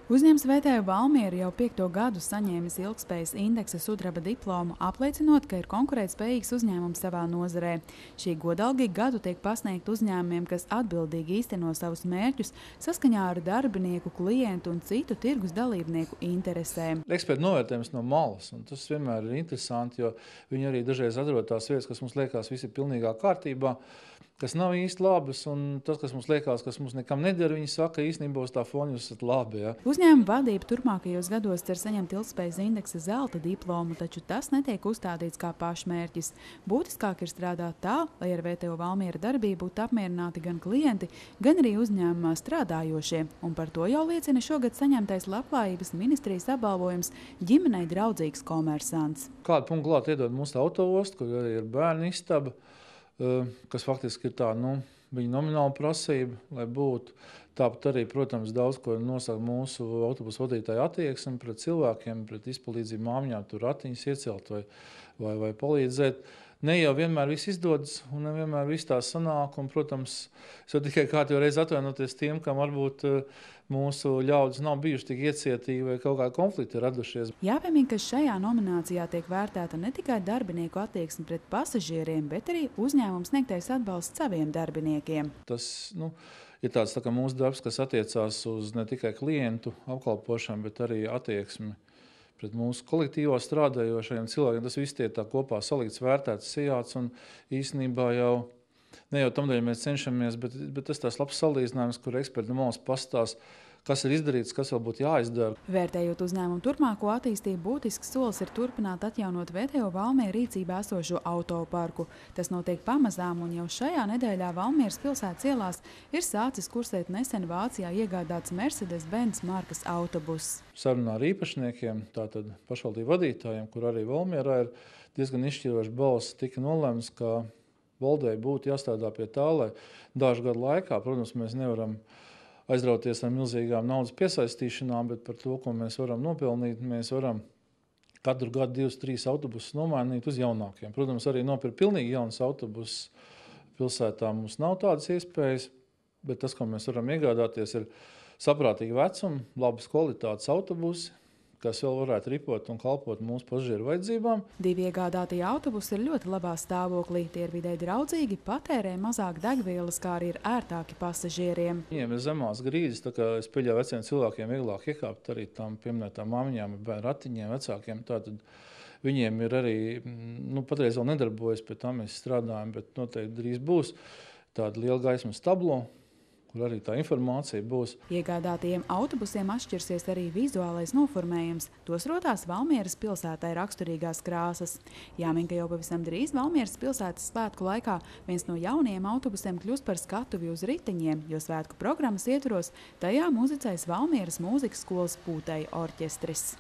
Uzņēmums VTU Valmiera jau 5. gadu saņēmis ilgspējas indeksa sudraba diplomu, apliecinot, ka ir konkurētspējīgs uzņēmums savā nozarē. Šī godalga gadu tiek pasniegta uzņēmumiem, kas atbildīgi īsteno savus mērķus saskaņā ar darbinieku, klientu un citu tirgus dalībnieku interesēm. Ekspertu novērtējums no malas, un tas vienmēr ir interesanti, jo viņi arī dažreiz atrod tās vietas, kas mums liekas visi pilnīgā kārtībā, kas nav īsti labas, un tas, kas mums liekas, kas mums nekam nedara, viņi saka, īstenībā uz tā fona jūs esat labi. Ja? Uzņēmuma vadība turpmākajos gados cer saņemt ilgspējas indeksa zelta diplomu, taču tas netiek uzstādīts kā pašmērķis. Būtiskāk ir strādāt tā, lai ar VTU Valmiera darbību būtu apmierināti gan klienti, gan arī uzņēmumā strādājošie, un par to jau liecina šogad saņemtais Labklājības ministrijas apbalvojums ģimenei draudzīgs komersants. Kādu punktu klāt iedod mūsu autoostu, kur arī ir bērnu istaba, kas faktiski ir tā, viņa nomināla prasība, lai būtu. Tāpat arī, protams, daudz ko nosaka mūsu autobusu vadītāju attieksmi pret cilvēkiem, pret izpalīdzību māmiņām, tur ratiņus iecelt vai palīdzēt. Ne jau vienmēr viss izdodas un nevienmēr viss tā sanāk, un, protams, es jau tikai kādu reizi atvainoties tiem, kam varbūt mūsu ļaudis nav bijuši tik iecietīgi vai kaut kādi konflikti radušies. Jāpiemina, ka šajā nominācijā tiek vērtēta ne tikai darbinieku attieksme pret pasažieriem, bet arī uzņēmums sniegtais atbalsts saviem darbiniekiem. Tas, ir tāds tā kā mūsu darbs, kas attiecās uz ne tikai klientu apkalpošanu, bet arī attieksmi pret mūsu kolektīvā strādājošajiem cilvēkiem. Tas viss tiek tā kopā salikts, vērtēts, sijāts, un īstenībā jau ne jau tamdēļ mēs cenšamies, bet tas tās labs salīdzinājums, kur eksperti no malas pastāsta, kas ir izdarīts, kas vēl būtu jāizdara. Vērtējot uzņēmumu turpmāko attīstību, būtisks solis ir turpināt atjaunot VTU Valmiera rīcībā esošo autoparku. Tas notiek pamazām, un jau šajā nedēļā Valmieras pilsētas ielās ir sācis kursēt nesen Vācijā iegādāts Mercedes-Benz markas autobuss. Sarunā ar īpašniekiem, tātad pašvaldību vadītājiem, kur arī Valmierā ir diezgan izšķirošs balss, tika nolemts, ka valdei būtu jāstrādā pie tā, lai dažu gadu laikā, protams, mēs nevaram aizrauties ar milzīgām naudas piesaistīšanām, bet par to, ko mēs varam nopelnīt, mēs varam katru gadu 2-3 autobusus nomainīt uz jaunākiem. Protams, arī nopirkt pilnīgi jaunas autobusus pilsētā mums nav tādas iespējas, bet tas, ko mēs varam iegādāties, ir saprātīgi vecumi, labas kvalitātes autobusi, kas vēl varētu ripot un kalpot mūsu pasažieru vajadzībām. 2 iegādātie autobusi ir ļoti labā stāvoklī. Tie ir vidē draudzīgi, patērē mazāk degvielas, kā arī ir ērtāki pasažieriem. Viņiem ir zemās grīdas, tā kā es pieļauju veciem cilvēkiem vieglāk iekāpt arī tām pieminētām māmiņām, bērnu ratiņiem, vecākiem. Tātad viņiem ir arī, patreiz vēl nedarbojas, pie tā mēs strādājam, bet noteikti drīz būs tāda liela gaismas tablo, kur arī tā informācija būs. Iegādātajiem autobusiem atšķirsies arī vizuālais noformējums. Tos rotās Valmieras pilsētai raksturīgās krāsas. Jāmin, ka jau pavisam drīz Valmieras pilsētas svētku laikā viens no jaunajiem autobusiem kļūs par skatuvi uz riteņiem, jo svētku programmas ietvaros tajā muzicēs Valmieras mūzikas skolas pūtēju orķestris.